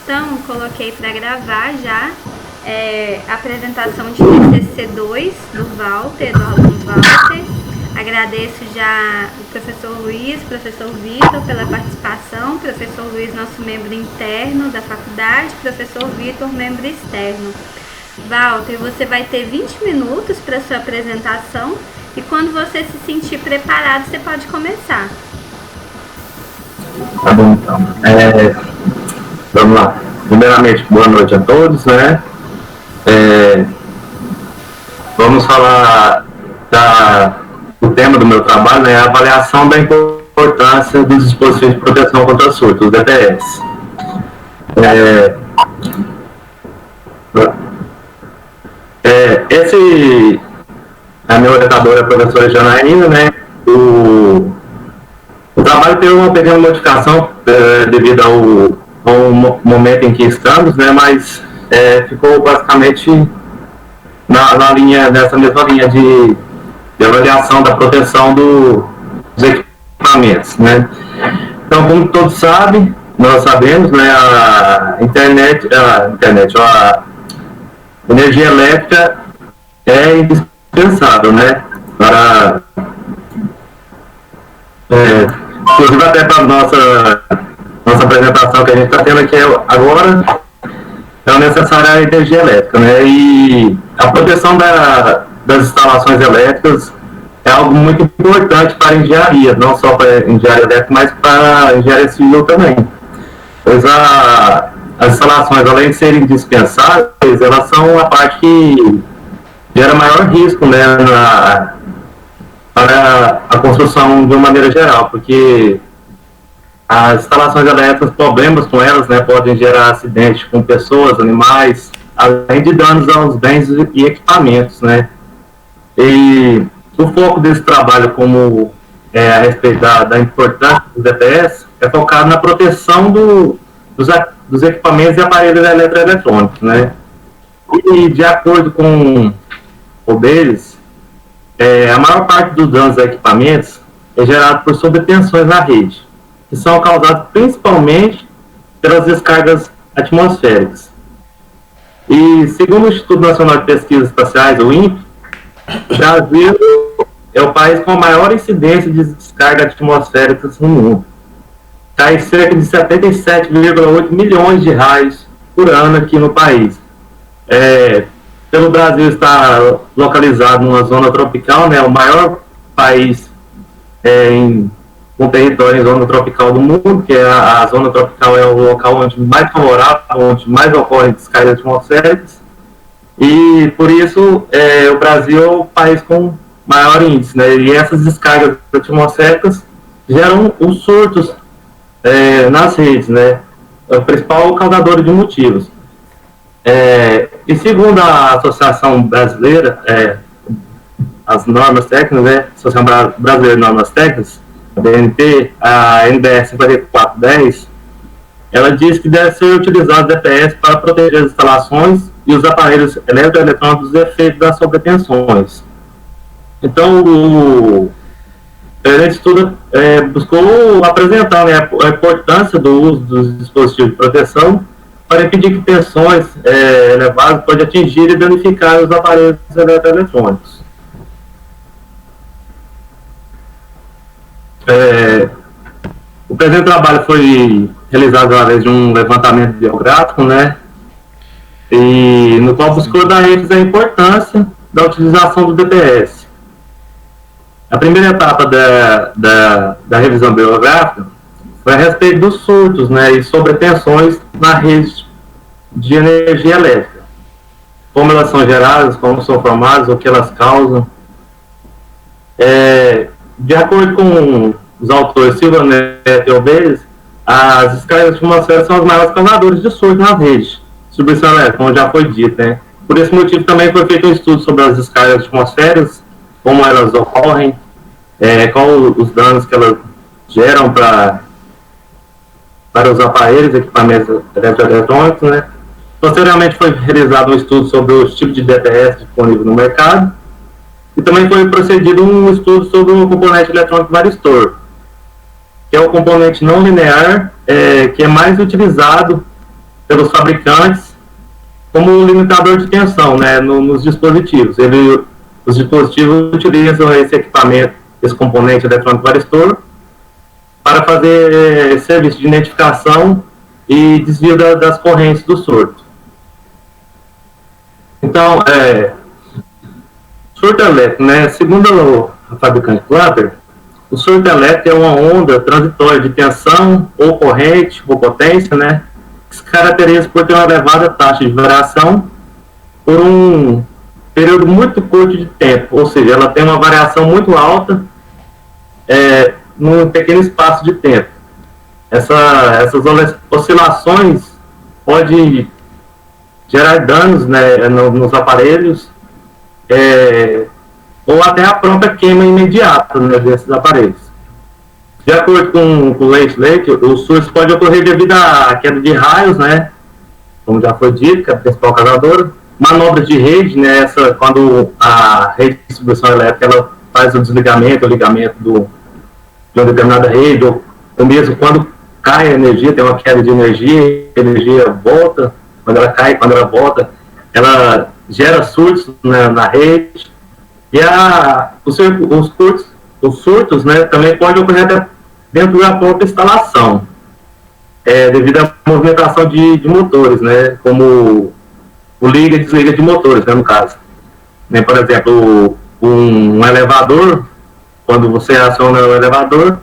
então coloquei para gravar já a apresentação de TCC2 do Walter, do aluno Walter. Agradeço já o professor Luiz, professor Vitor pela participação, professor Luiz, nosso membro interno da faculdade, professor Vitor, membro externo. Walter, você vai ter 20 minutos para sua apresentação e quando você se sentir preparado, você pode começar. Tá bom, então. Vamos lá. Primeiramente, boa noite a todos, né? Vamos falar do tema do meu trabalho, né? A avaliação da importância dos dispositivos de proteção contra surtos, os DPS. A minha orientadora é a professora Janaína, né? O trabalho teve uma pequena modificação devido ao momento em que estamos, né? Mas ficou basicamente nessa mesma linha de avaliação da proteção dos equipamentos, né? Então, como todos sabem, nós sabemos, né? A energia elétrica é indispensável, né? Para inclusive até para a nossa apresentação que a gente está tendo aqui agora, é necessária a energia elétrica, né? E a proteção das instalações elétricas é algo muito importante para a engenharia, não só para a engenharia elétrica, mas para a engenharia civil também. Pois as instalações, além de serem indispensáveis, elas são a parte que gera maior risco, né, para a construção de uma maneira geral, porque as instalações elétricas, problemas com elas, né, podem gerar acidentes com pessoas, animais, além de danos aos bens e equipamentos, né. E o foco desse trabalho, como a respeito da importância dos DPS, é focado na proteção dos equipamentos e aparelhos eletroeletrônicos, né. E de acordo com o deles, a maior parte dos danos a equipamentos é gerado por sobretensões na rede, que são causadas principalmente pelas descargas atmosféricas. E, segundo o Instituto Nacional de Pesquisas Espaciais, o INPE, o Brasil é o país com a maior incidência de descargas atmosféricas no mundo. Cai cerca de 77,8 milhões de raios por ano aqui no país. Pelo Brasil estar localizado numa zona tropical, né, o maior país com território em zona tropical do mundo, que é a zona tropical é o local onde mais favorável, onde mais ocorrem descargas atmosféricas, e por isso o Brasil é o país com maior índice, né, e essas descargas atmosféricas geram os surtos nas redes, né, é o principal causador de motivos. E segundo a Associação Brasileira, as normas técnicas, né, Associação Brasileira de Normas Técnicas, a BNT, a NBR 5410, ela diz que deve ser utilizado DPS para proteger as instalações e os aparelhos eletroeletrônicos dos efeitos das sobretensões. Então, o estudo buscou apresentar, né, a importância do uso dos dispositivos de proteção para impedir que tensões elevadas podem atingir e danificar os aparelhos eletroeletrônicos. O presente trabalho foi realizado através de um levantamento biográfico, né, e no qual buscou dar ênfase à importância da utilização do DPS. A primeira etapa da revisão biográfica foi a respeito dos surtos, né, e sobretensões na rede de energia elétrica. Como elas são geradas, como são formadas, o que elas causam. De acordo com os autores Silva Neto e Obeires, as descargas atmosféricas são os maiores causadores de surto nas redes de distribuição elétrica, como já foi dito, né. Por esse motivo também foi feito um estudo sobre as descargas atmosféricas, como elas ocorrem, qual os danos que elas geram para os aparelhos, equipamentos eletroeletrônicos, né. Posteriormente foi realizado um estudo sobre os tipos de DPS disponíveis no mercado e também foi procedido um estudo sobre o componente eletrônico varistor, que é o componente não linear, que é mais utilizado pelos fabricantes como limitador de tensão, né, nos dispositivos. Os dispositivos utilizam esse equipamento, esse componente eletrônico varistor, para fazer serviço de identificação e desvio das correntes do surto. Então, surto elétrico, né, segundo a fabricante Clapper, o surto elétrico é uma onda transitória de tensão ou corrente ou potência, né, que se caracteriza por ter uma elevada taxa de variação por um período muito curto de tempo, ou seja, ela tem uma variação muito alta num pequeno espaço de tempo. Essas oscilações podem gerar danos, né, nos aparelhos, ou até a própria queima imediata, né, desses aparelhos. De acordo com o Lake, o surto pode ocorrer devido à queda de raios, né, como já foi dito, que é a principal causadora, manobras de rede, né, quando a rede de distribuição elétrica ela faz o desligamento, o ligamento de uma determinada rede, ou mesmo quando cai a energia, tem uma queda de energia, a energia volta, quando ela cai, quando ela volta, ela gera surtos, né, na rede, e os surtos, né, também podem ocorrer até dentro da própria instalação, devido à movimentação de motores, né, como o liga e desliga de motores, né, no caso. Né, por exemplo, um elevador, quando você aciona o elevador,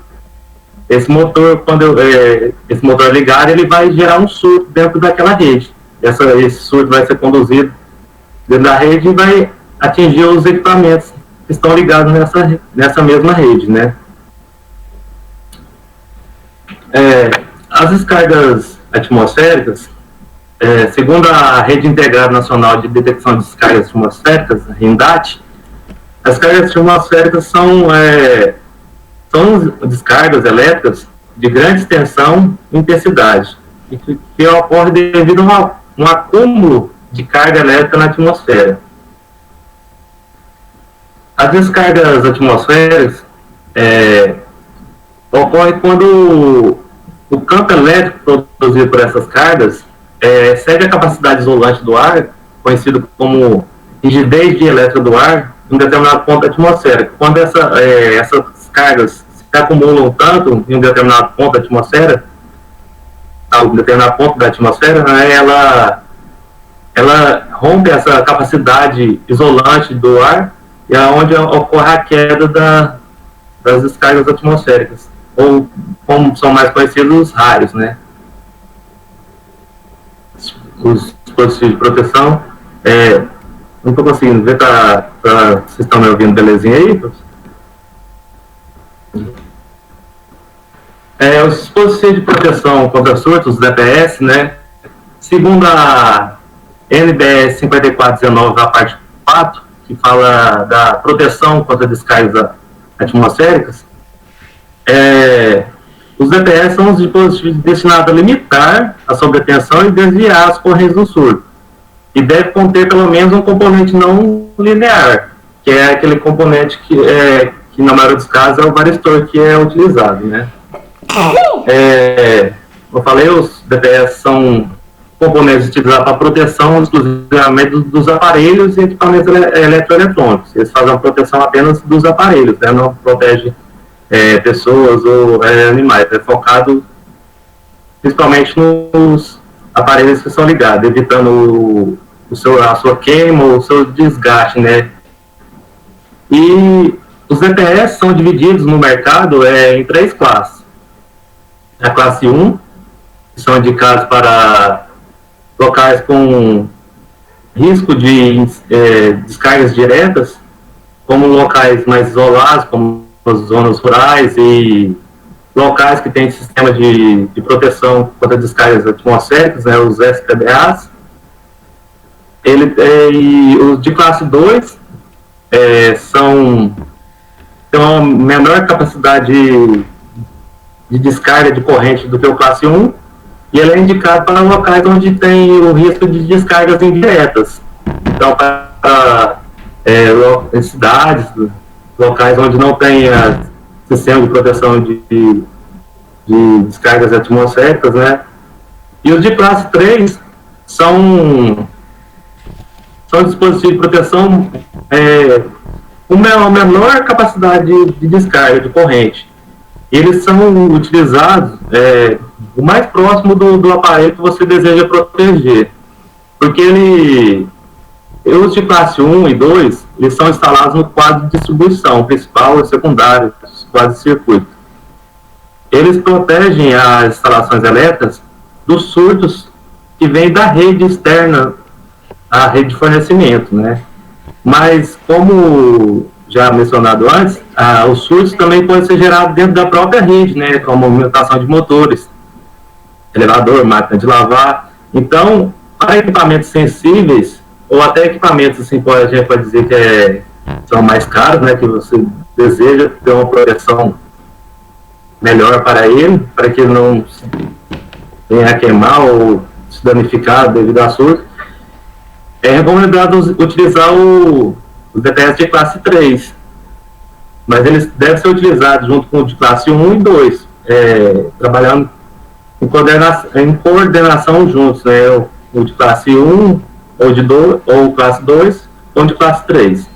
esse motor, quando esse motor ligar, ele vai gerar um surto dentro daquela rede. Esse surto vai ser conduzido dentro da rede e vai atingir os equipamentos que estão ligados nessa mesma rede, né? As descargas atmosféricas, segundo a Rede Integrada Nacional de Detecção de Descargas Atmosféricas, RINDAT, as cargas atmosféricas são descargas elétricas de grande extensão e intensidade, que ocorre devido a um acúmulo de carga elétrica na atmosfera. As descargas atmosféricas ocorrem quando o campo elétrico produzido por essas cargas excede a capacidade isolante do ar, conhecido como rigidez dielétrica do ar, em um determinado ponto da atmosfera. Quando essas cargas se acumulam tanto em um determinado ponto da atmosfera, né, ela rompe essa capacidade isolante do ar, e é onde ocorre a queda das descargas atmosféricas, ou como são mais conhecidos, os raios, né? Os dispositivos de proteção, não estou conseguindo ver, vocês estão me ouvindo belezinha aí? Os dispositivos de proteção contra surtos, os DPS, né, segundo a NBS 5419, a parte 4, que fala da proteção contra descargas atmosféricas, os DPS são os dispositivos destinados a limitar a sobretensão e desviar as correntes do surto, e deve conter pelo menos um componente não linear, que é aquele componente que na maioria dos casos é o varistor que é utilizado, né? Eu falei, os DPS são componentes utilizados para proteção exclusivamente dos aparelhos e equipamentos eletroeletrônicos. Eles fazem a proteção apenas dos aparelhos, né? Não protege pessoas ou animais. É focado principalmente nos aparelhos que são ligados, evitando a sua queima ou o seu desgaste, né? E os DPS são divididos no mercado em 3 classes. A classe 1, que são indicados para locais com risco de descargas diretas, como locais mais isolados, como as zonas rurais e locais que têm sistema de proteção contra descargas atmosféricas, né, os SPBAs. E os de classe 2 têm uma menor capacidade de descarga de corrente do que o classe 1, e ele é indicado para locais onde tem o risco de descargas indiretas. Então, para cidades, locais onde não tem sistema de proteção de descargas atmosféricas, né? E os de classe 3 são dispositivos de proteção com menor capacidade de descarga de corrente. Eles são utilizados o mais próximo do aparelho que você deseja proteger, porque os de classe 1 e 2, eles são instalados no quadro de distribuição principal e secundário, os quadros de circuito. Eles protegem as instalações elétricas dos surtos que vêm da rede externa à rede de fornecimento, né? Mas, como já mencionado antes, os surtos também podem ser gerados dentro da própria rede, né? Com a movimentação de motores, elevador, máquina de lavar. Então, para equipamentos sensíveis, ou até equipamentos, assim, a gente pode dizer que são mais caros, né? Que você deseja ter uma proteção melhor para ele, para que ele não venha a queimar ou se danificar devido a surto. É recomendado utilizar os DPS de classe 3, mas eles devem ser utilizados junto com o de classe 1 e 2, trabalhando em coordenação juntos, né? O de classe 1, ou classe 2, ou de classe 3.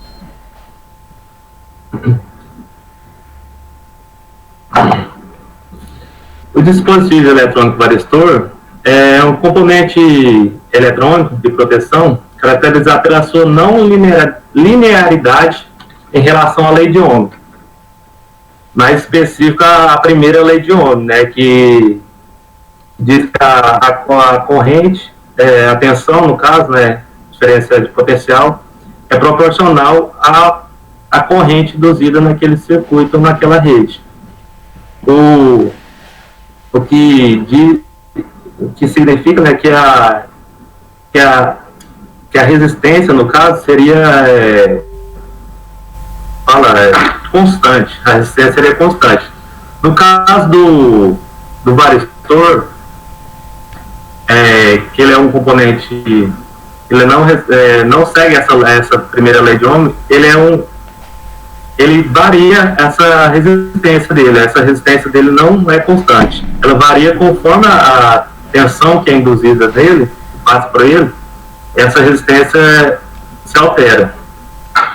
O dispositivo eletrônico varistor é um componente eletrônico de proteção caracterizado pela sua não linearidade em relação à lei de Ohm. Mais específica, a primeira lei de Ohm, né, que diz que a corrente, a tensão, no caso, né, diferença de potencial, é proporcional à corrente induzida naquele circuito, naquela rede. O que significa, né, que a resistência, no caso, seria constante. A resistência seria constante. No caso do varistor, que ele é um componente, ele não segue essa primeira lei de Ohm, ele varia essa resistência dele. Essa resistência dele não é constante. Ela varia conforme a tensão que é induzida nele, passa por ele, essa resistência se altera.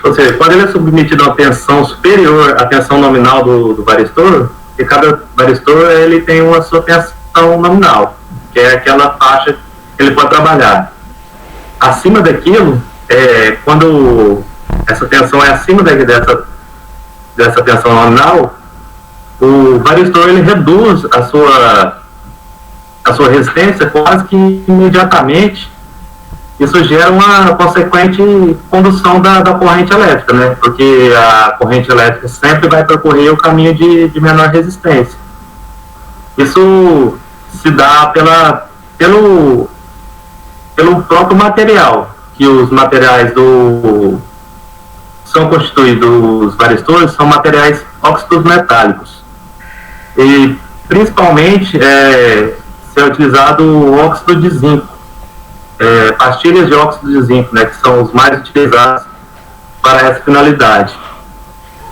Ou seja, quando ele é submetido a uma tensão superior à tensão nominal do varistor, e cada varistor ele tem uma sua tensão nominal, que é aquela faixa que ele pode trabalhar. Acima daquilo, quando essa tensão é acima dessa tensão nominal, o varistor ele reduz a sua resistência quase que imediatamente. Isso gera uma consequente condução da corrente elétrica, né? Porque a corrente elétrica sempre vai percorrer o caminho de menor resistência. Isso se dá pelo próprio material, que os materiais são constituídos, os varistores são materiais óxidos metálicos. E principalmente se é utilizado o óxido de zinco. Pastilhas de óxido de zinco, né, que são os mais utilizados para essa finalidade.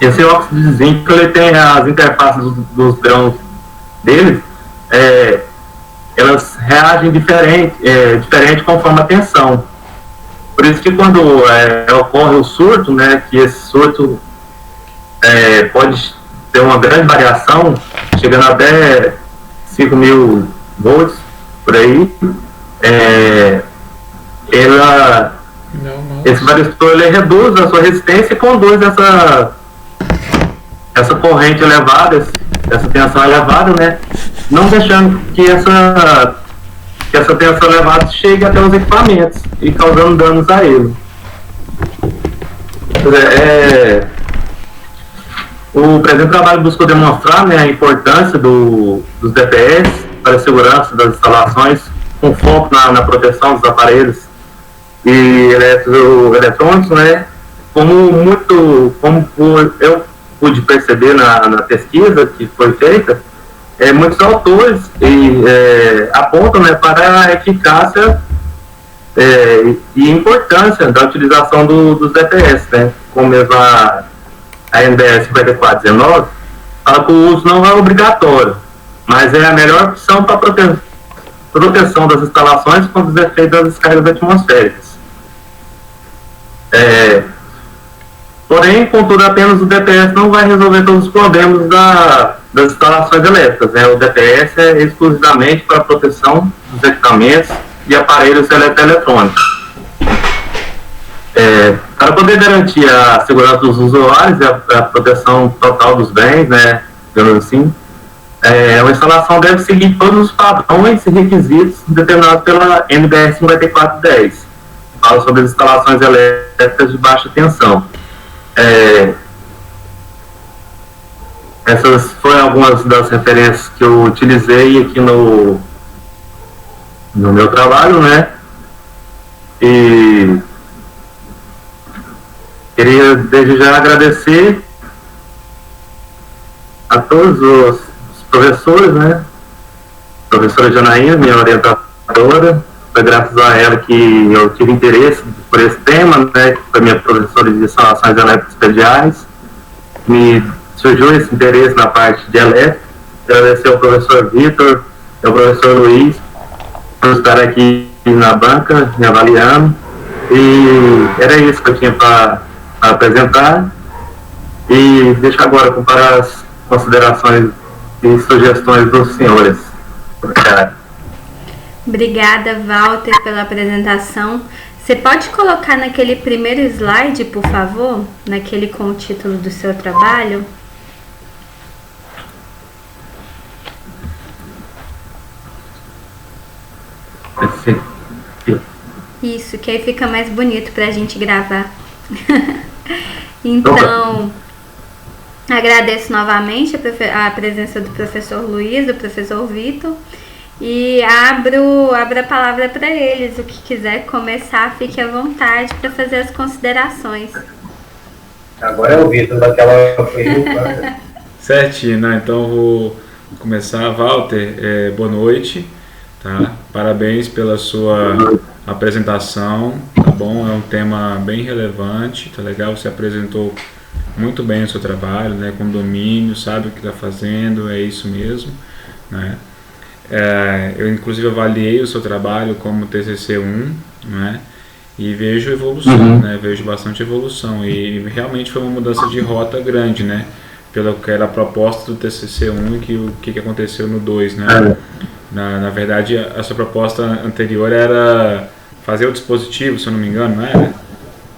Esse óxido de zinco, ele tem as interfaces dos grãos dele, elas reagem diferente conforme a tensão. Por isso que quando ocorre o surto, né, que esse surto pode ter uma grande variação, chegando até 5.000 volts, por aí, esse varistor ele reduz a sua resistência e conduz essa corrente elevada, essa tensão elevada, né, não deixando que essa tensão elevada chegue até os equipamentos e causando danos a ele. O presente trabalho buscou demonstrar, né, a importância dos DPS para a segurança das instalações, com foco na proteção dos aparelhos e eletrônicos, né? Como eu pude perceber na pesquisa que foi feita, muitos autores apontam, né, para a eficácia e importância da utilização dos DPS, né? Como mesmo a NBS 5419 fala que o uso não é obrigatório, mas é a melhor opção para proteção das instalações contra os efeitos das descargas atmosféricas. Porém, contudo, apenas o DPS não vai resolver todos os problemas das instalações elétricas, né? O DPS é exclusivamente para a proteção dos equipamentos e aparelhos eletroeletrônicos. Para poder garantir a segurança dos usuários e a proteção total dos bens, né, digamos assim, a instalação deve seguir todos os padrões e requisitos determinados pela NBR 5410. Fala sobre as instalações elétricas de baixa tensão. Essas foram algumas das referências que eu utilizei aqui no meu trabalho, né? E queria desde já agradecer a todos os professores, né? Professora Janaína, minha orientadora, foi graças a ela que eu tive interesse por esse tema, né? Foi minha professora de instalações elétricas prediais, me surgiu esse interesse na parte de elétrica. Agradecer ao professor Vitor e ao professor Luiz por estar aqui na banca, me avaliando, e era isso que eu tinha para apresentar, e deixo agora para as considerações e sugestões dos senhores. Obrigada, Walter, pela apresentação. Você pode colocar naquele primeiro slide, por favor, naquele com o título do seu trabalho? Isso, que aí fica mais bonito para a gente gravar. Então, agradeço novamente a presença do professor Luiz, do professor Vitor, e abro a palavra para eles. O que quiser começar, fique à vontade para fazer as considerações. Agora é o Vitor daquela... Certinho, né? Então vou começar. Walter, boa noite, tá? Parabéns pela sua apresentação, tá bom? É um tema bem relevante, tá legal? Você apresentou muito bem o seu trabalho, né? Com domínio, sabe o que está fazendo, é isso mesmo, né? Eu inclusive avaliei o seu trabalho como TCC1, né? E vejo evolução, né? Vejo bastante evolução, e realmente foi uma mudança de rota grande, né? Pelo que era a proposta do TCC1 e o que aconteceu no 2, né? Na verdade, a sua proposta anterior era fazer o dispositivo, se eu não me engano, não era?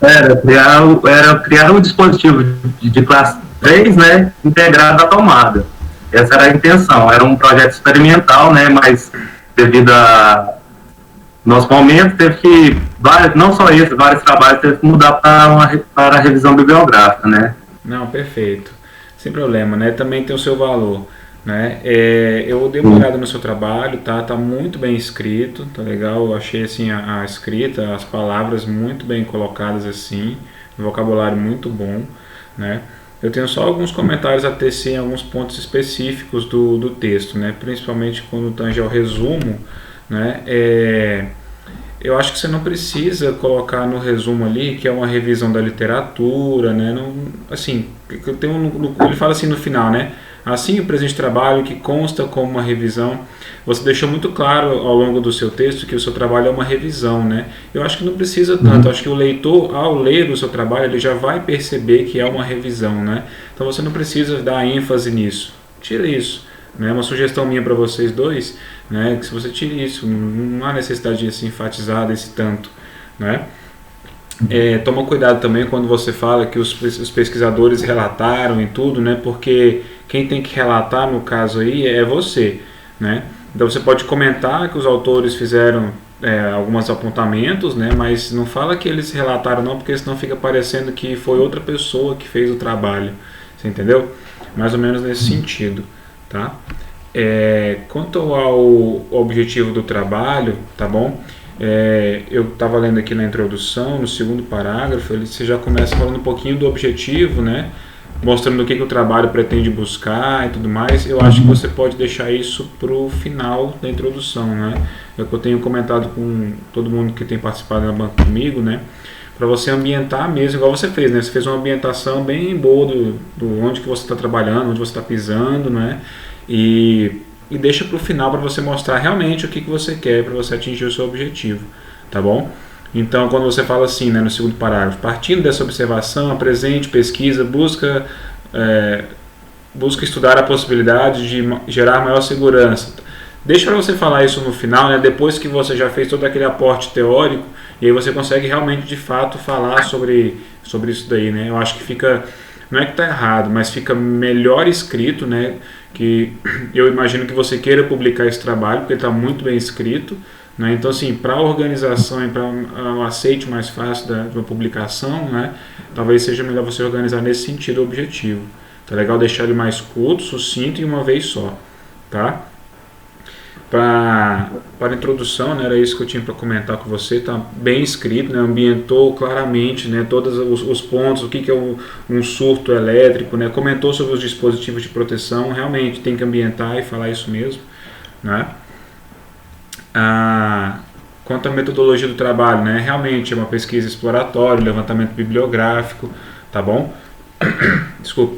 Era criar um dispositivo de classe 3, né, integrado à tomada. Essa era a intenção. Era um projeto experimental, né, mas devido a nosso momento, teve que, não só isso, vários trabalhos teve que mudar para a revisão bibliográfica, né? Não, perfeito. Sem problema, né? Também tem o seu valor, né? Eu dei uma olhada no seu trabalho, tá muito bem escrito, tá legal? Eu achei assim a escrita, as palavras muito bem colocadas assim, vocabulário muito bom, né? Eu tenho só alguns comentários a tecer em alguns pontos específicos do texto, né? Principalmente quando tange ao resumo, né? Eu acho que você não precisa colocar no resumo ali que é uma revisão da literatura, né? Não, assim, ele fala assim no final, né? Assim, o presente trabalho que consta como uma revisão, você deixou muito claro ao longo do seu texto que o seu trabalho é uma revisão, né? Eu acho que não precisa tanto, acho que o leitor, ao ler o seu trabalho, ele já vai perceber que é uma revisão, né? Então você não precisa dar ênfase nisso, tira isso, né? Uma sugestão minha para vocês dois, né? Que se você tire isso, não há necessidade de se enfatizar desse tanto, né? Toma cuidado também quando você fala que os pesquisadores relataram e tudo, né? Porque quem tem que relatar no caso aí é você, né? Então você pode comentar que os autores fizeram alguns apontamentos, né? Mas não fala que eles relataram não, porque senão fica parecendo que foi outra pessoa que fez o trabalho, você entendeu? Mais ou menos nesse sentido, tá? Quanto ao objetivo do trabalho, tá bom? Eu estava lendo aqui na introdução, no segundo parágrafo, você já começa falando um pouquinho do objetivo, né? Mostrando o que o trabalho pretende buscar e tudo mais. Eu acho que você pode deixar isso para o final da introdução, né? É o que eu tenho comentado com todo mundo que tem participado na banca comigo, né? Para você ambientar mesmo, igual você fez, né? Você fez uma ambientação bem boa do onde que você está trabalhando, onde você está pisando, né? E e deixa para o final para você mostrar realmente o que você quer para você atingir o seu objetivo, tá bom? Então, quando você fala assim, né, no segundo parágrafo, partindo dessa observação, apresente, pesquisa, busca estudar a possibilidade de gerar maior segurança. Deixa para você falar isso no final, né, depois que você já fez todo aquele aporte teórico, e aí você consegue realmente, de fato, falar sobre isso daí, né? Eu acho que fica, não é que está errado, mas fica melhor escrito, né? Que eu imagino que você queira publicar esse trabalho, porque está muito bem escrito, né? Então, assim, para a organização e para um aceite mais fácil de uma publicação, né? Talvez seja melhor você organizar nesse sentido o objetivo. Tá legal deixar ele mais curto, sucinto e uma vez só, tá? Para a introdução, né, era isso que eu tinha para comentar com você, está bem escrito, né, ambientou claramente, né, todos os pontos, o que é um surto elétrico, né, comentou sobre os dispositivos de proteção, realmente tem que ambientar e falar isso mesmo, né. Quanto à metodologia do trabalho, né, realmente é uma pesquisa exploratória, levantamento bibliográfico, tá bom? Desculpa.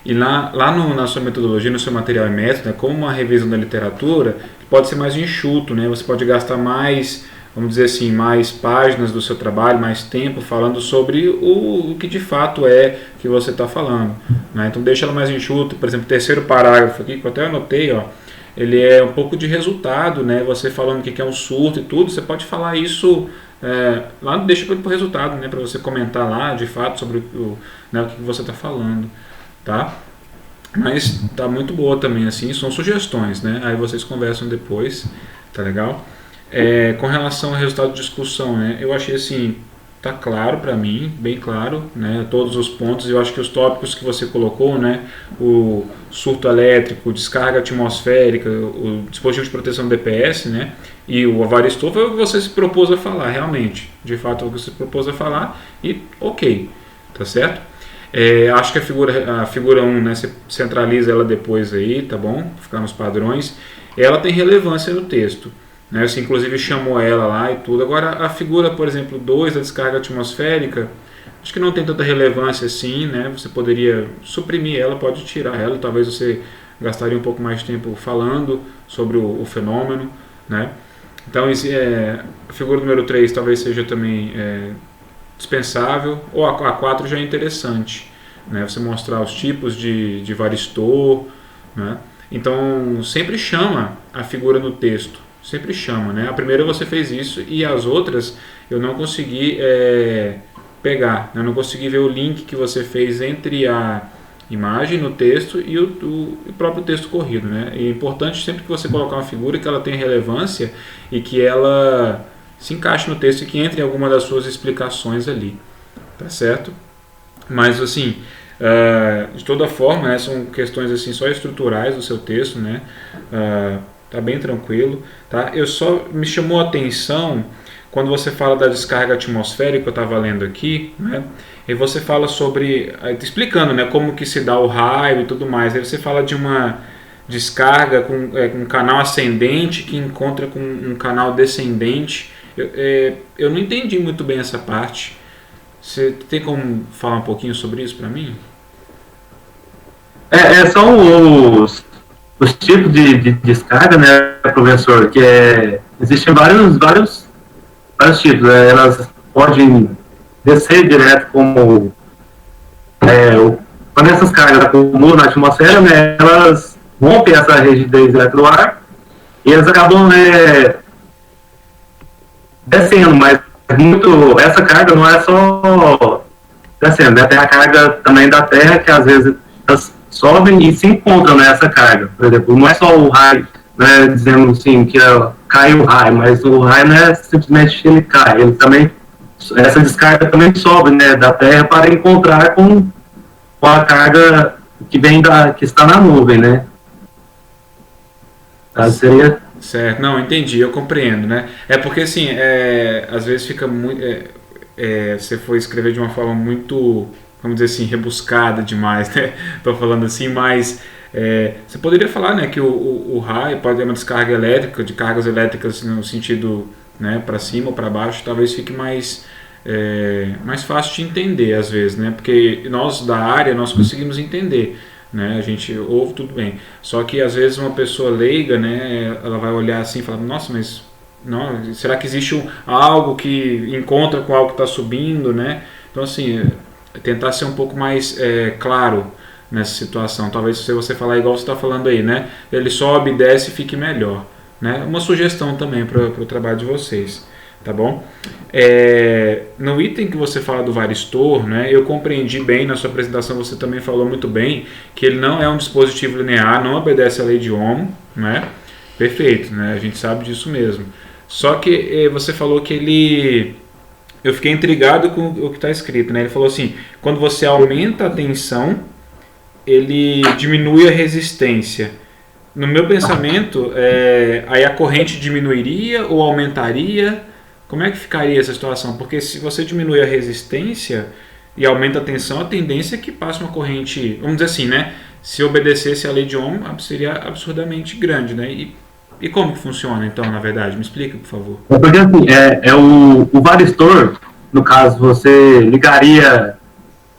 E lá na sua metodologia, no seu material e método, né, como uma revisão da literatura, pode ser mais enxuto, né? Você pode gastar mais, vamos dizer assim, mais páginas do seu trabalho, mais tempo falando sobre o que de fato é que você está falando, né? Então deixa ela mais enxuta. Por exemplo, o terceiro parágrafo aqui, que eu até anotei, ó, ele é um pouco de resultado, né? Você falando o que é um surto e tudo, você pode falar isso lá, deixa para o resultado, né? Para você comentar lá de fato sobre o que você está falando. Tá? Mas tá muito boa também, assim, são sugestões, né? Aí vocês conversam depois, tá legal? Com relação ao resultado de discussão, né? Eu achei assim, tá claro para mim, bem claro, né? Todos os pontos, eu acho que os tópicos que você colocou, né? O surto elétrico, descarga atmosférica, o dispositivo de proteção DPS, né? E o avaristor foi o que você se propôs a falar, realmente. De fato, é o que você se propôs a falar e ok, tá certo? Acho que a figura 1, né, você centraliza ela depois aí, tá bom? Ficar nos padrões. Ela tem relevância no texto, né? Você inclusive chamou ela lá e tudo. Agora a figura, por exemplo, 2, da descarga atmosférica, acho que não tem tanta relevância assim, né? Você poderia suprimir ela, pode tirar ela, talvez você gastaria um pouco mais de tempo falando sobre o fenômeno, né? Então a figura número 3 talvez seja também dispensável, ou a 4 já é interessante, né? Você mostrar os tipos de varistor, né? Então sempre chama a figura no texto, sempre chama, né? A primeira você fez isso e as outras eu não consegui pegar, né? Eu não consegui ver o link que você fez entre a imagem no texto e o próprio texto corrido, né? E é importante sempre que você colocar uma figura que ela tenha relevância e que ela se encaixe no texto e que entre em alguma das suas explicações ali, tá certo? Mas assim, de toda forma, né, são questões assim só estruturais do seu texto, né? Tá bem tranquilo, tá? Eu só me chamou a atenção quando você fala da descarga atmosférica, que eu estava lendo aqui, né? E você fala sobre, explicando, né, como que se dá o raio e tudo mais. Aí você fala de uma descarga com um canal ascendente que encontra com um canal descendente. Eu não entendi muito bem essa parte. Você tem como falar um pouquinho sobre isso para mim? São os tipos de descarga, né, professor? Existem vários tipos. Elas podem descer direto como quando essas cargas acumulam na atmosfera, né, elas rompem essa rigidez do ar e elas acabam descendo, mas essa carga não é só descendo, né? Tem a carga também da Terra, que às vezes elas sobem e se encontram nessa carga. Por exemplo, não é só o raio, né, dizendo assim que cai o raio, mas o raio não é simplesmente ele cai, ele também, essa descarga também sobe, né, da Terra para encontrar com a carga que está na nuvem, né? Seria... Certo, não, entendi, eu compreendo, né? É porque assim, às vezes fica muito. Você foi escrever de uma forma muito, vamos dizer assim, rebuscada demais, né? Tô falando assim, mas você poderia falar, né, que o raio pode ter uma descarga elétrica, de cargas elétricas no sentido, né, para cima ou para baixo, talvez fique mais fácil de entender às vezes, né? Porque nós da área nós conseguimos entender. né? A gente ouve tudo bem. Só que às vezes uma pessoa leiga, né, ela vai olhar assim e falar, nossa, mas não, será que existe algo que encontra com algo que está subindo, né? Então assim, tentar ser um pouco mais claro nessa situação. Talvez se você falar igual você está falando aí, né? Ele sobe, desce e fique melhor, né? Uma sugestão também para o trabalho de vocês, tá bom? No item que você fala do varistor, né? Eu compreendi bem na sua apresentação, você também falou muito bem que ele não é um dispositivo linear, não obedece à lei de Ohm, né? Perfeito, né? A gente sabe disso mesmo. Só que você falou que ele... Eu fiquei intrigado com o que está escrito, né? Ele falou assim, quando você aumenta a tensão, ele diminui a resistência. No meu pensamento, aí a corrente diminuiria ou aumentaria? Como é que ficaria essa situação? Porque se você diminui a resistência e aumenta a tensão, a tendência é que passe uma corrente, vamos dizer assim, né? Se obedecesse a lei de Ohm, seria absurdamente grande, né? E como que funciona, então, na verdade? Me explica, por favor. Porque assim, o varistor, no caso, você ligaria,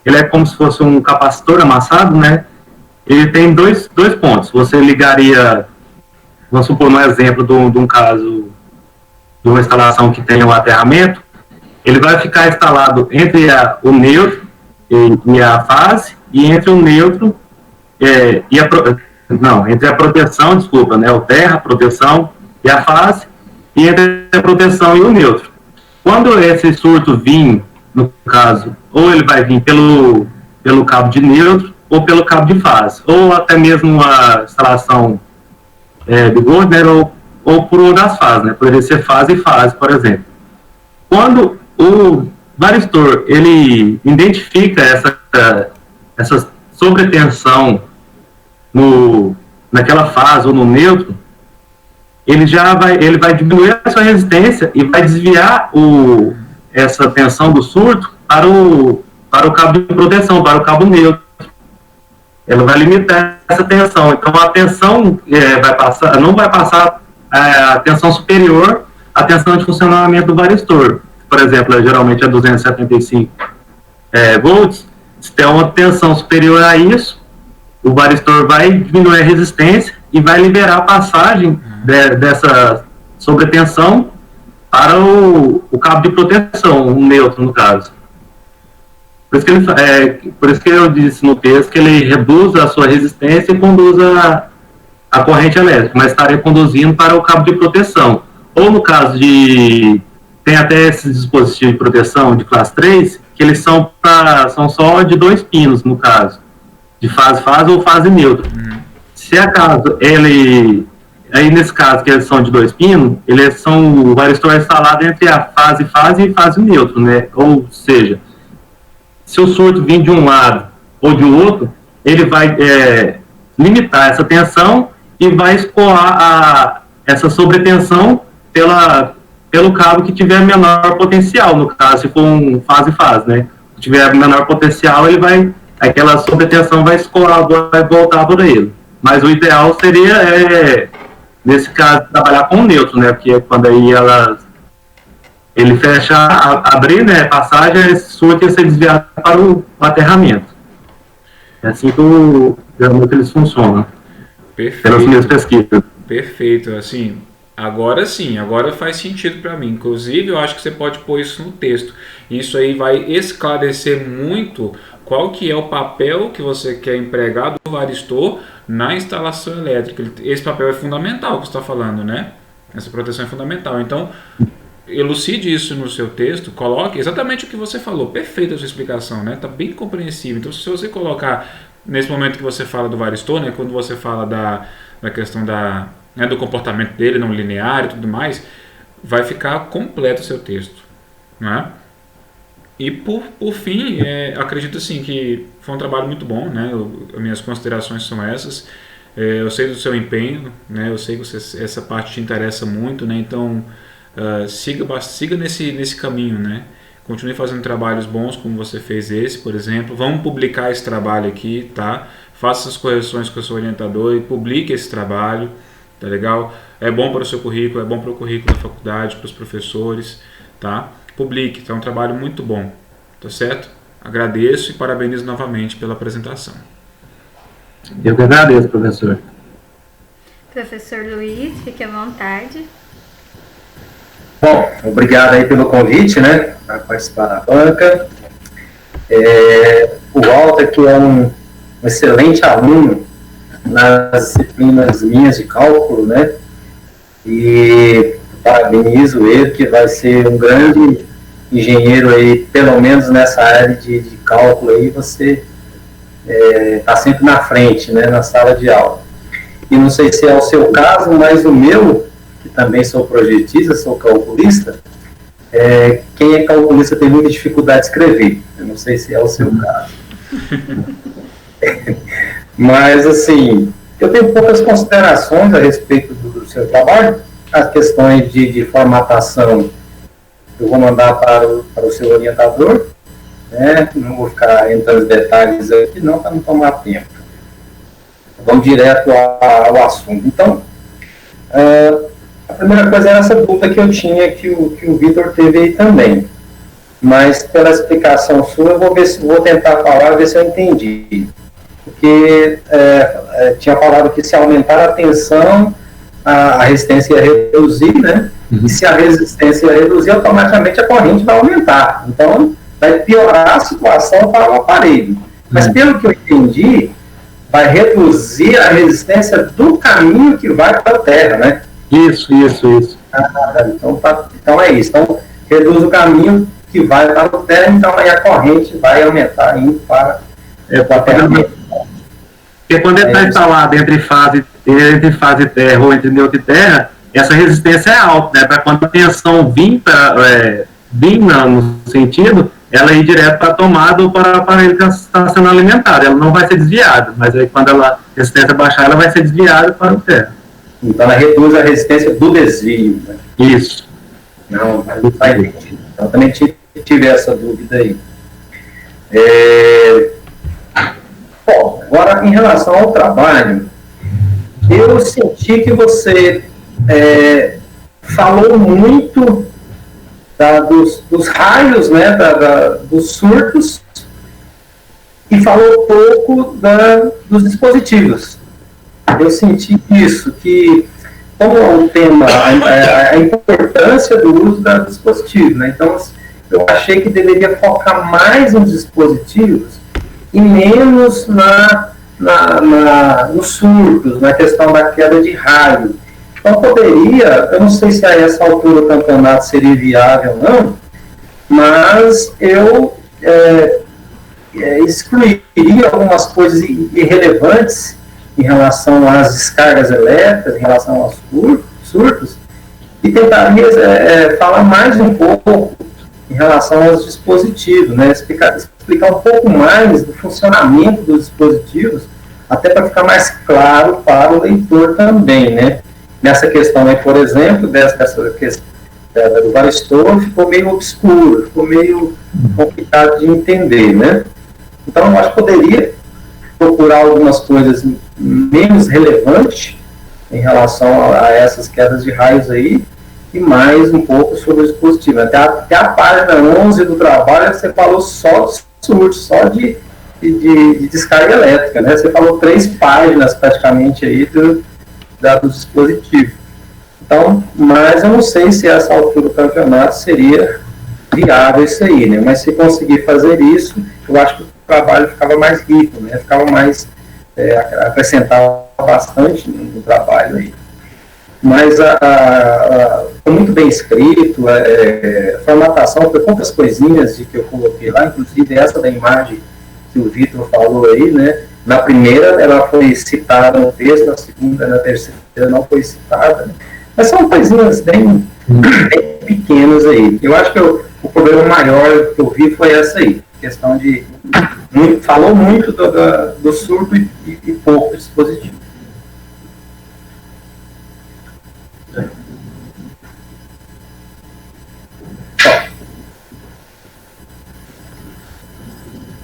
ele é como se fosse um capacitor amassado, né? Ele tem dois pontos. Você ligaria, vamos supor, um exemplo de um caso, de uma instalação que tem um aterramento, ele vai ficar instalado entre o neutro e a fase, e entre o neutro entre a proteção, desculpa, né, o terra, a proteção e a fase, e entre a proteção e o neutro. Quando esse surto vir, no caso, ou ele vai vir pelo cabo de neutro, ou pelo cabo de fase, ou até mesmo a instalação de gold, né, ou por uma das fases, né, poderia ser fase e fase, por exemplo. Quando o varistor, ele identifica essa sobretensão naquela fase ou no neutro, ele vai diminuir a sua resistência e vai desviar essa tensão do surto para o cabo de proteção, para o cabo neutro. Ela vai limitar essa tensão. Então a tensão não vai passar a tensão superior à tensão de funcionamento do varistor. Por exemplo, geralmente é 275 volts. Se tem uma tensão superior a isso, o varistor vai diminuir a resistência e vai liberar a passagem dessa sobretensão para o cabo de proteção, o neutro no caso. Por isso que eu disse no texto que ele reduz a sua resistência e conduz a corrente elétrica, mas estaria conduzindo para o cabo de proteção. Ou no caso tem até esses dispositivos de proteção de classe 3, que eles são só de 2 pinos, no caso, de fase ou fase neutra. Se acaso aí nesse caso que eles são de 2 pinos, o varistor é instalado entre a fase e fase neutro, né? Ou seja, se o surto vir de um lado ou de outro, ele vai limitar essa tensão e vai escoar essa sobretensão pelo cabo que tiver menor potencial, no caso, se for um fase, né? Se tiver menor potencial, aquela sobretensão vai escoar, vai voltar por ele. Mas o ideal seria, nesse caso, trabalhar com o neutro, né? Porque quando aí ele abrir, né, passagem, esse surto ia ser desviado para o aterramento. É assim que geralmente eles funcionam. Perfeito. Pelas minhas pesquisas. Perfeito, assim, agora sim, agora faz sentido para mim. Inclusive, eu acho que você pode pôr isso no texto. Isso aí vai esclarecer muito qual que é o papel que você quer empregar do varistor na instalação elétrica. Esse papel é fundamental que você está falando, né? Essa proteção é fundamental. Então, elucide isso no seu texto, coloque exatamente o que você falou. Perfeita a sua explicação, né? Está bem compreensível. Então, se você colocar, nesse momento que você fala do varistor, né, quando você fala da questão do comportamento dele não linear e tudo mais, vai ficar completo o seu texto, né? E por fim, acredito assim que foi um trabalho muito bom, né? Minhas considerações são essas. Eu sei do seu empenho, né? Eu sei que essa parte te interessa muito, né? Então siga nesse caminho, né? Continue fazendo trabalhos bons como você fez esse, por exemplo. Vamos publicar esse trabalho aqui, tá? Faça as correções com o seu orientador e publique esse trabalho, tá legal? É bom para o seu currículo, é bom para o currículo da faculdade, para os professores, tá? Publique, tá um trabalho muito bom, tá certo? Agradeço e parabenizo novamente pela apresentação. Eu que agradeço, professor. Professor Luiz, fique à vontade. Bom, obrigado aí pelo convite, né, para participar da banca. O Walter, que é um excelente aluno nas disciplinas minhas de cálculo, né, e parabenizo ele, que vai ser um grande engenheiro aí, pelo menos nessa área de cálculo aí, você está sempre na frente, né, na sala de aula. E não sei se é o seu caso, mas o meu, que também sou projetista, sou calculista, quem é calculista tem muita dificuldade de escrever. Eu não sei se é o seu caso. Mas, assim, eu tenho poucas considerações a respeito do seu trabalho. As questões de formatação eu vou mandar para o seu orientador, né? Não vou ficar entrando nos detalhes aqui, não, para não tomar tempo. Vamos direto ao assunto. Então, a primeira coisa era essa dúvida que eu tinha, que o Vitor teve aí também. Mas, pela explicação sua, eu vou tentar falar, ver se eu entendi. Porque tinha falado que se aumentar a tensão, a resistência ia reduzir, né? E se a resistência ia reduzir, automaticamente a corrente vai aumentar. Então, vai piorar a situação para o aparelho. Mas, pelo que eu entendi, vai reduzir a resistência do caminho que vai para a Terra, né? Isso. Então é isso. Então, reduz o caminho que vai para a Terra, então aí a corrente vai aumentar indo para a Terra. Porque quando ele está instalado entre fase terra ou entre neutro e terra, essa resistência é alta, né? Para quando a tensão vir no sentido, ela ir direto para a tomada ou para o aparelho que está sendo alimentado. Ela não vai ser desviada, mas aí quando a resistência baixar, ela vai ser desviada para o terra. Então ela reduz a resistência do desvio, né? Isso. Não faz sentido. Então eu também tive essa dúvida aí. Bom, agora em relação ao trabalho, eu senti que você falou muito dos raios, né, dos surtos, e falou pouco dos dispositivos. Eu senti isso, que como é um tema, a importância do uso dos dispositivos, né? Então eu achei que deveria focar mais nos dispositivos e menos nos surtos, na questão da queda de raio. Então eu não sei se a essa altura do campeonato seria viável ou não, mas eu excluiria algumas coisas irrelevantes em relação às descargas elétricas, em relação aos surtos, e tentaria falar mais um pouco em relação aos dispositivos, né? Explicar um pouco mais do funcionamento dos dispositivos, até para ficar mais claro para o leitor também, né? Nessa questão aí, por exemplo, dessa questão do varistor, ficou meio obscuro, ficou meio complicado de entender, né? Então, eu acho que poderia procurar algumas coisas menos relevantes em relação a essas quedas de raios aí, e mais um pouco sobre o dispositivo. Até a página 11 do trabalho, você falou só de surtos, só de descarga elétrica, né? Você falou 3 páginas praticamente aí do dispositivo. Então, mas eu não sei se essa altura do campeonato seria viável isso aí, né? Mas se conseguir fazer isso, eu acho que o trabalho ficava mais rico, né? Ficava mais, acrescentava bastante no trabalho aí. Mas foi muito bem escrito, a formatação, foi poucas coisinhas que eu coloquei lá, inclusive essa da imagem que o Vitor falou aí, né? Na primeira ela foi citada no texto, na segunda, na terceira não foi citada, né? Mas são coisinhas bem pequenas aí. Eu acho que o problema maior que eu vi foi essa aí, questão de falou muito do surto e pouco do dispositivo.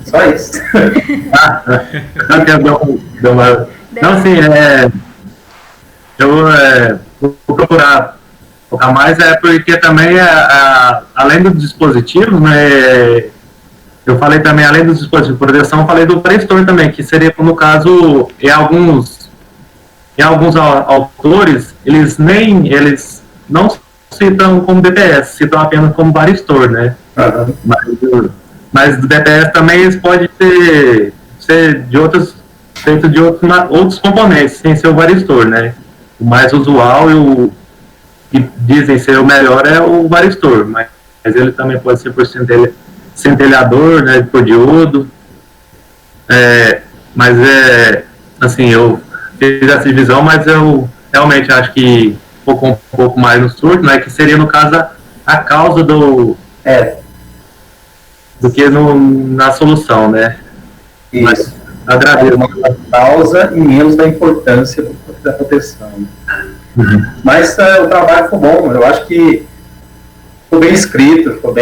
Só isso. Não, sim, eu vou procurar focar mais, porque também, além dos dispositivos, né, eu falei também, além dos dispositivos de proteção, eu falei do Brainstorm também, que seria, no caso, em alguns autores, eles não citam como DPS, citam apenas como Brainstorm, né? Mas do DPS também eles podem ser de outros, feito de outros componentes, sem ser o Varistor, né? O mais usual e o que dizem ser o melhor é o Varistor, mas ele também pode ser por centelhador, né, por diodo. Mas assim, eu fiz essa divisão, mas eu realmente acho que focou um pouco mais no surto, né, que seria, no caso, a causa do que na solução, né? Isso. Mas, agradeço. Da causa e menos da importância da proteção. Uhum. Mas o trabalho ficou bom, eu acho que ficou bem escrito, ficou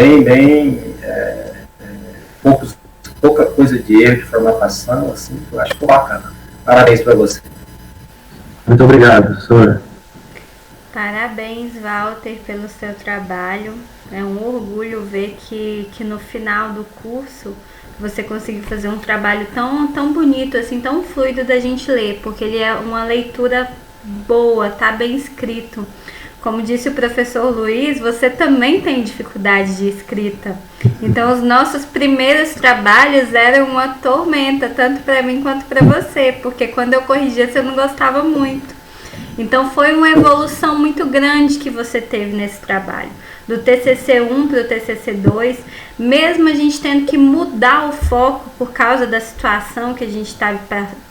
pouca coisa de erro, de formatação, assim, eu acho que ficou bacana. Parabéns para você. Muito obrigado, professora. Parabéns, Walter, pelo seu trabalho. É um orgulho ver que no final do curso você conseguiu fazer um trabalho tão bonito, assim, tão fluido da gente ler, porque ele é uma leitura boa, tá bem escrito. Como disse o professor Luiz, você também tem dificuldade de escrita. Então, os nossos primeiros trabalhos eram uma tormenta, tanto para mim quanto para você, porque quando eu corrigia você não gostava muito. Então, foi uma evolução muito grande que você teve nesse trabalho. Do TCC1 para o TCC2, mesmo a gente tendo que mudar o foco por causa da situação que a gente está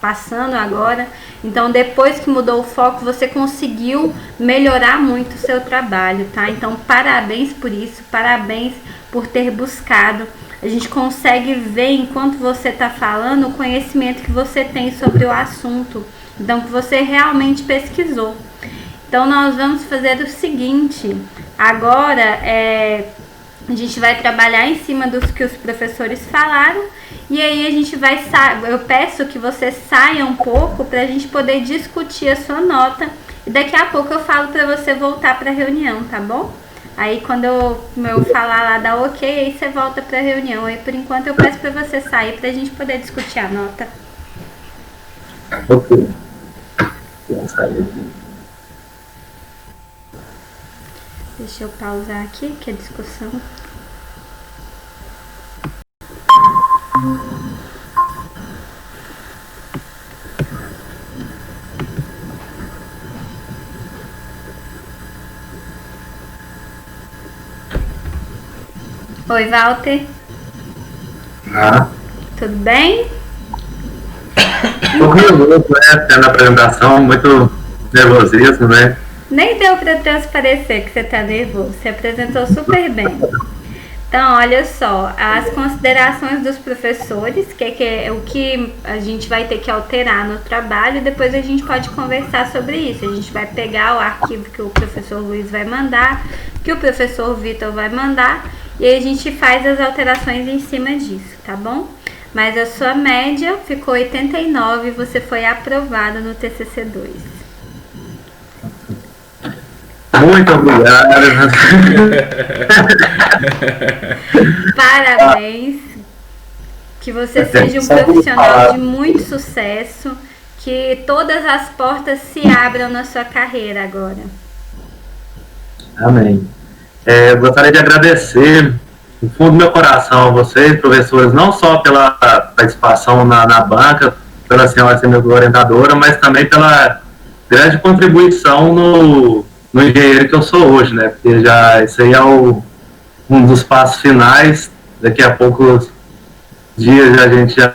passando agora. Então, depois que mudou o foco, você conseguiu melhorar muito o seu trabalho, tá? Então, parabéns por isso, parabéns por ter buscado. A gente consegue ver, enquanto você está falando, o conhecimento que você tem sobre o assunto. Então, que você realmente pesquisou. Então, nós vamos fazer o seguinte. Agora, a gente vai trabalhar em cima dos que os professores falaram. E aí, a gente vai... Eu peço que você saia um pouco para a gente poder discutir a sua nota. E daqui a pouco eu falo para você voltar para a reunião, tá bom? Aí, quando eu falar lá, dá ok, aí você volta para a reunião. Aí, por enquanto, eu peço para você sair para a gente poder discutir a nota. Ok. Deixa eu pausar aqui, que é discussão. Oi, Walter. Tudo bem? Tô nervoso, né? Tendo a apresentação, muito nervosismo, né? Nem deu para transparecer que você tá nervoso. Você apresentou super bem. Então, olha só, as considerações dos professores, que é o que a gente vai ter que alterar no trabalho, e depois a gente pode conversar sobre isso. A gente vai pegar o arquivo que o professor Luiz vai mandar, que o professor Vitor vai mandar, e aí a gente faz as alterações em cima disso, tá bom? Mas a sua média ficou 89 e você foi aprovado no TCC2. Muito obrigado. Parabéns. Que você seja um profissional de muito sucesso. Que todas as portas se abram na sua carreira agora. Amém. Eu gostaria de agradecer do fundo do meu coração a vocês, professores, não só pela participação na banca, pela senhora ser minha orientadora, mas também pela grande contribuição no engenheiro que eu sou hoje, né? Porque esse aí é um dos passos finais. Daqui a poucos dias a gente já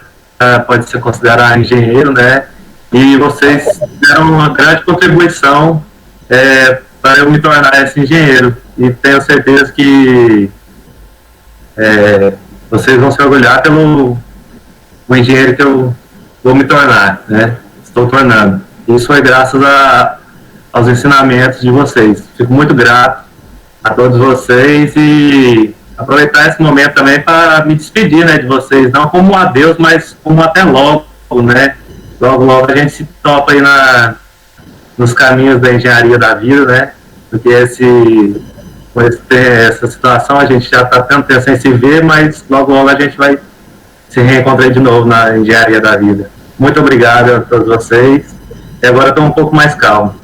pode ser considerado engenheiro, né? E vocês deram uma grande contribuição para eu me tornar esse engenheiro. E tenho certeza que vocês vão se orgulhar pelo engenheiro que eu vou me tornar, né? Estou tornando. Isso foi graças aos ensinamentos de vocês. Fico muito grato a todos vocês e aproveitar esse momento também para me despedir, né, de vocês, não como um adeus, mas como até logo, né? Logo a gente se topa aí nos caminhos da engenharia da vida, né? Porque essa situação a gente já está tanto tempo sem se ver, mas logo a gente vai se reencontrei de novo na engenharia da vida. Muito obrigado a todos vocês. E agora estou um pouco mais calmo.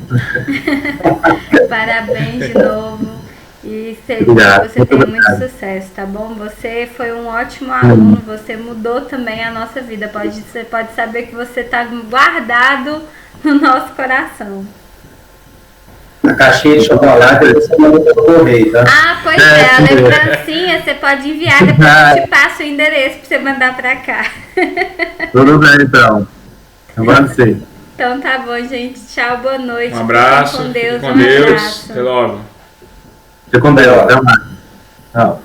Parabéns de novo. E Obrigado. você tem muito sucesso, tá bom? Você foi um ótimo aluno, você mudou também a nossa vida. Você pode saber que você está guardado no nosso coração. A caixinha de chocolate você manda pelo correio, tá? Ah, pois é, a lembrancinha você pode enviar, depois eu te passo o endereço para você mandar para cá. Tudo bem, então. Agora sim. Então tá bom, gente. Tchau, boa noite. Um abraço. Fiquem com Deus. Fique com Deus. Abraço. Até logo. Fique com Deus. Até mais. Tchau.